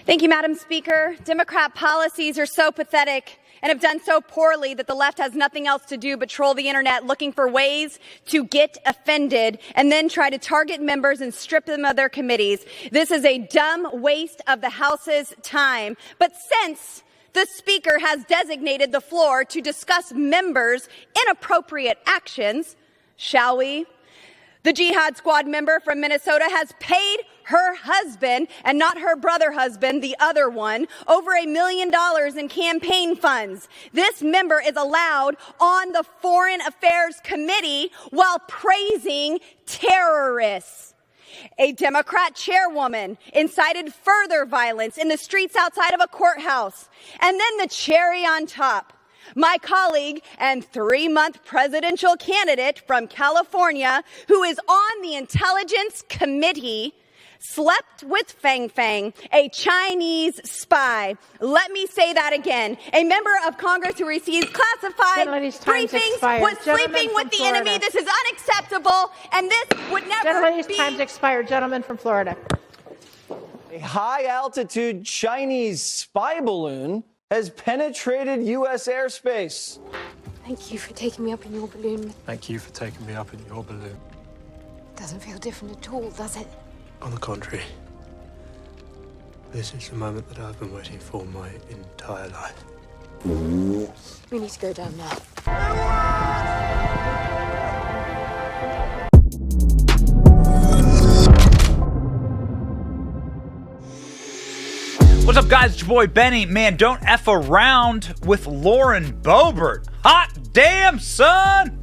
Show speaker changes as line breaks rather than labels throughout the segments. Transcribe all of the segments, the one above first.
Thank you, Madam Speaker. Democrat policies are so pathetic and have done so poorly that the left has nothing else to do but troll the internet looking for ways to get offended and then try to target members and strip them of their committees. This is a dumb waste of the House's time. But since the Speaker has designated the floor to discuss members' inappropriate actions, shall we? The Jihad Squad member from Minnesota has paid her husband, and not her brother husband, the other one, over $1 million in campaign funds. This member is allowed on the Foreign Affairs Committee while praising terrorists. A Democrat chairwoman incited further violence in the streets outside of a courthouse. And then the cherry on top. My colleague and 3-month presidential candidate from California, who is on the Intelligence Committee, slept with Fang Fang, a Chinese spy. Let me say that again. A member of Congress who receives classified briefings was sleeping with the enemy. This is unacceptable, and this would never be.
Time's expired. Gentleman from Florida.
A high-altitude Chinese spy balloon has penetrated U.S. airspace.
Thank you for taking me up in your balloon.
Thank you for taking me up in your balloon.
Doesn't feel different at all, does it?
On the contrary, this is the moment that I've been waiting for my entire life.
We need to go down now.
What's up, guys? It's your boy Benny. Man, don't F around with Lauren Boebert. Hot damn, son!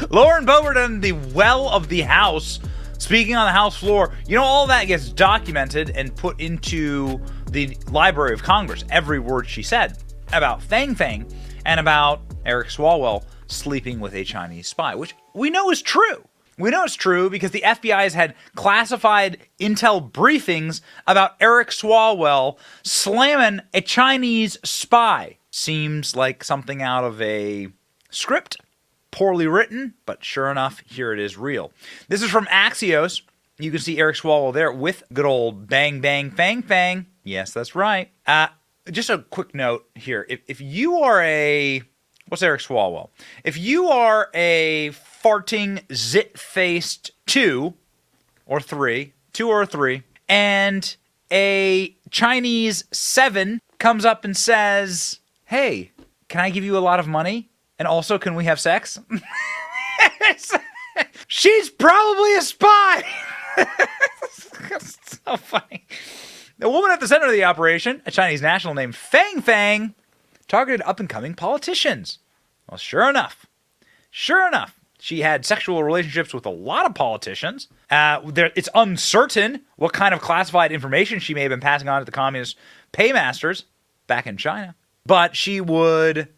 Lauren Boebert and the well of the House, speaking on the House floor. You know, all that gets documented and put into the Library of Congress. Every word she said about Fang Fang and about Eric Swalwell sleeping with a Chinese spy, which we know is true. We know it's true because the FBI has had classified intel briefings about Eric Swalwell slamming a Chinese spy. Seems like something out of a script, poorly written, but sure enough, here it is real. This is from Axios. You can see Eric Swalwell there with good old bang, bang, fang, fang. Yes, that's right. Just a quick note here. If you are a... What's Eric Swalwell? If you are a farting, zit-faced 2 or 3, and a Chinese 7 comes up and says, hey, can I give you a lot of money? And also, can we have sex? She's probably a spy. That's so funny. The woman at the center of the operation, a Chinese national named Fang Fang, targeted up-and-coming politicians. Well, sure enough, she had sexual relationships with a lot of politicians. It's uncertain what kind of classified information she may have been passing on to the communist paymasters back in China. But she would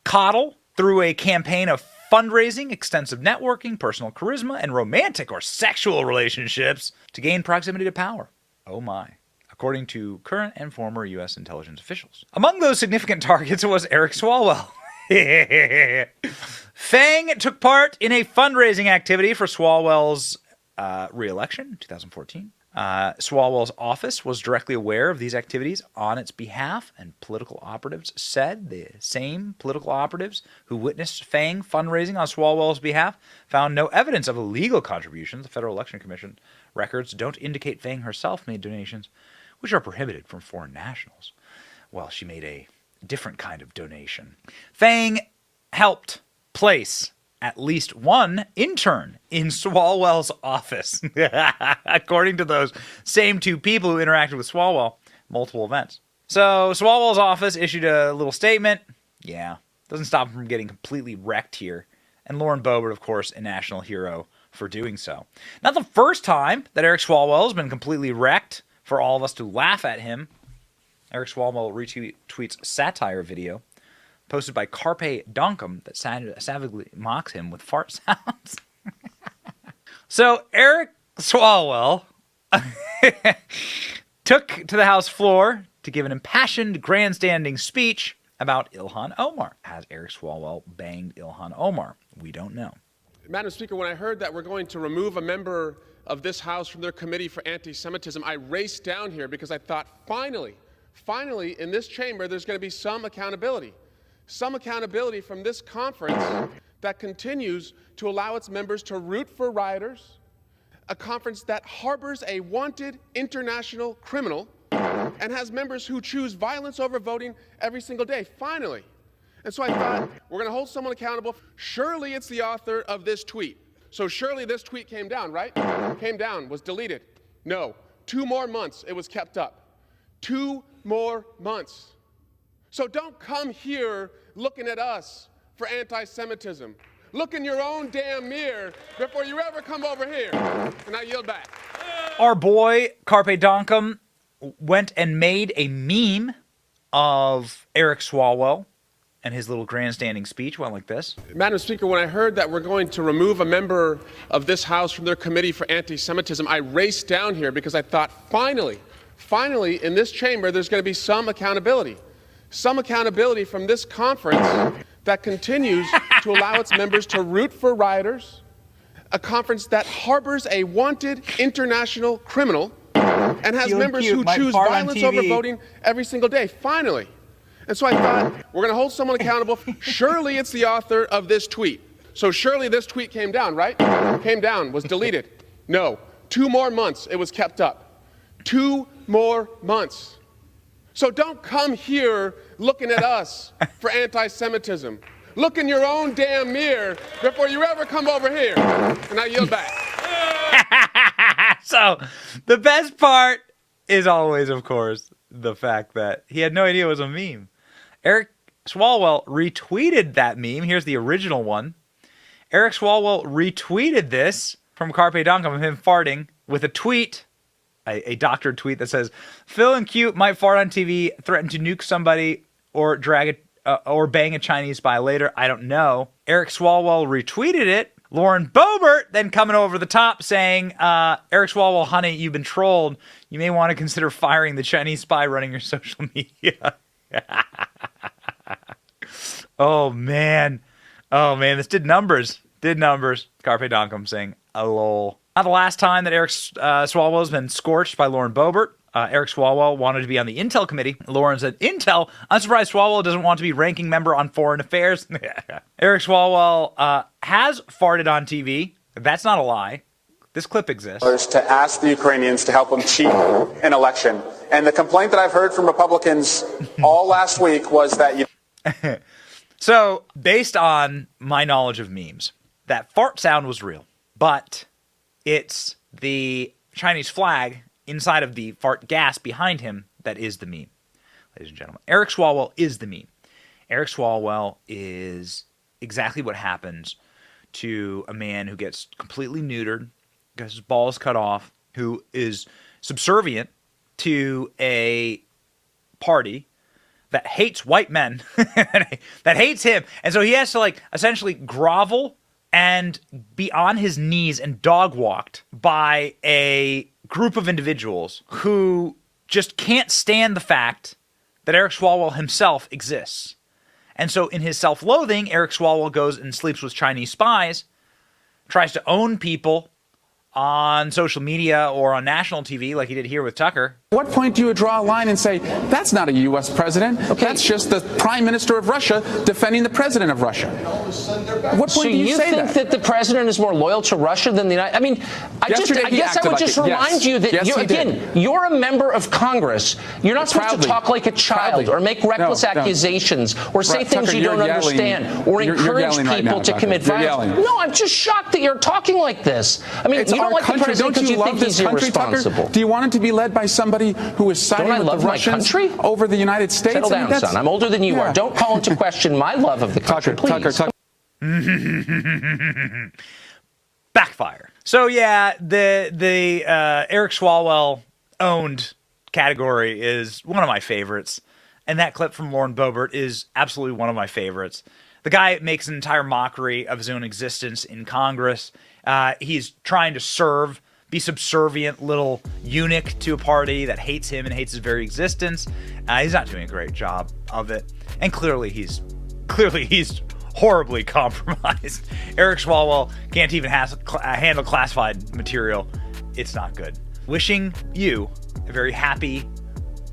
coddle through a campaign of fundraising, extensive networking, personal charisma, and romantic or sexual relationships to gain proximity to power. Oh my. According to current and former U.S. intelligence officials. Among those significant targets was Eric Swalwell. Fang took part in a fundraising activity for Swalwell's re-election in 2014. Swalwell's office was directly aware of these activities on its behalf, and political operatives said the same political operatives who witnessed Fang fundraising on Swalwell's behalf found no evidence of illegal contributions. The Federal Election Commission records don't indicate Fang herself made donations, which are prohibited from foreign nationals. Well, she made a different kind of donation. Fang helped place at least one intern in Swalwell's office, according to those same 2 people who interacted with Swalwell, multiple events. So Swalwell's office issued a little statement. Yeah, doesn't stop him from getting completely wrecked here. And Lauren Boebert, of course, a national hero for doing so. Not the first time that Eric Swalwell has been completely wrecked for all of us to laugh at him. Eric Swalwell retweets satire video posted by Carpe Donkum that savagely mocks him with fart sounds. So Eric Swalwell took to the House floor to give an impassioned, grandstanding speech about Ilhan Omar. Has Eric Swalwell banged Ilhan Omar? We don't know.
Madam Speaker, when I heard that we're going to remove a member of this House from their committee for anti-Semitism, I raced down here because I thought, finally, in this chamber, there's going to be some accountability from this conference that continues to allow its members to root for rioters, a conference that harbors a wanted international criminal and has members who choose violence over voting every single day, finally. And so I thought, we're going to hold someone accountable. Surely it's the author of this tweet. So surely this tweet came down, right? Came down, was deleted. No, 2 more months it was kept up. 2 more months. So don't come here looking at us for anti-Semitism. Look in your own damn mirror before you ever come over here. And I yield back.
Our boy, Carpe Donkum, went and made a meme of Eric Swalwell, and his little grandstanding speech went like this.
Madam Speaker, when I heard that we're going to remove a member of this House from their committee for anti-Semitism, I raced down here because I thought, finally, in this chamber, there's going to be some accountability from this conference that continues to allow its members to root for rioters, a conference that harbors a wanted international criminal and has members who choose violence over voting every single day, finally. And so I thought, we're going to hold someone accountable. Surely it's the author of this tweet. So surely this tweet came down, right? Came down, was deleted. No, 2 more months it was kept up. 2 more months. So don't come here looking at us for anti-Semitism. Look in your own damn mirror before you ever come over here. And I yield back.
So the best part is always, of course, the fact that he had no idea it was a meme. Eric Swalwell retweeted that meme. Here's the original one. Eric Swalwell retweeted this from Carpe Donkum of him farting with a tweet, a doctored tweet that says, Phil and Cute might fart on TV, threaten to nuke somebody or drag or bang a Chinese spy later. I don't know. Eric Swalwell retweeted it. Lauren Boebert then coming over the top saying, Eric Swalwell, honey, you've been trolled. You may want to consider firing the Chinese spy running your social media. Oh, man. This did numbers. Carpe Donkum saying, lol. Not the last time that Eric Swalwell has been scorched by Lauren Boebert. Eric Swalwell wanted to be on the Intel committee. Lauren said, Intel? I'm surprised Swalwell doesn't want to be ranking member on foreign affairs. Eric Swalwell has farted on TV. That's not a lie. This clip exists.
To ask the Ukrainians to help them cheat an election. And the complaint that I've heard from Republicans all last week was that you...
So, based on my knowledge of memes, that fart sound was real. But it's the Chinese flag inside of the fart gas behind him that is the meme. Ladies and gentlemen, Eric Swalwell is the meme. Eric Swalwell is exactly what happens to a man who gets completely neutered, gets his balls cut off, who is subservient to a party that hates white men, that hates him. And so he has to essentially grovel and be on his knees and dog walked by a group of individuals who just can't stand the fact that Eric Swalwell himself exists. And so in his self-loathing, Eric Swalwell goes and sleeps with Chinese spies, tries to own people on social media or on national TV like he did here with Tucker.
At what point do you draw a line and say, that's not a U.S. president, that's just the prime minister of Russia defending the president of Russia? At what point do you say that? So you think that the president is more loyal to Russia than the United... I mean, I guess I would just remind you that, you're a member of Congress. You're not supposed to talk like a child or make reckless accusations or say things you don't understand or encourage people to commit violence. No, I'm just shocked that you're talking like this. I mean, you don't like the president because you think he's irresponsible. Do you want it to be led by somebody who is siding with the Russians over the United States? Settle down, son. I'm older than you are. Don't call into question my love of the country, please.
Backfire. So yeah, the Eric Swalwell owned category is one of my favorites, and that clip from Lauren Boebert is absolutely one of my favorites. The guy makes an entire mockery of his own existence in Congress. He's trying to be subservient little eunuch to a party that hates him and hates his very existence. He's not doing a great job of it, and clearly he's horribly compromised. Eric Swalwell can't even handle classified material. It's not good. Wishing you a very happy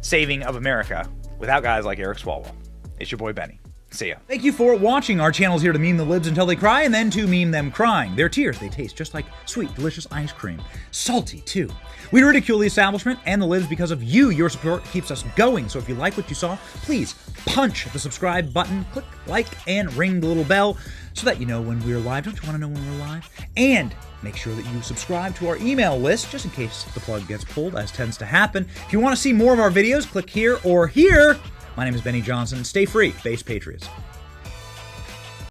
saving of America without guys like Eric Swalwell. It's your boy Benny. See ya. Thank you for watching. Our channel is here to meme the libs until they cry and then to meme them crying. Their tears, they taste just like sweet, delicious ice cream. Salty, too. We ridicule the establishment and the libs because of you. Your support keeps us going. So if you like what you saw, please punch the subscribe button, click like, and ring the little bell so that you know when we're live. Don't you want to know when we're live? And make sure that you subscribe to our email list just in case the plug gets pulled, as tends to happen. If you want to see more of our videos, click here or here. My name is Benny Johnson. Stay free, base patriots.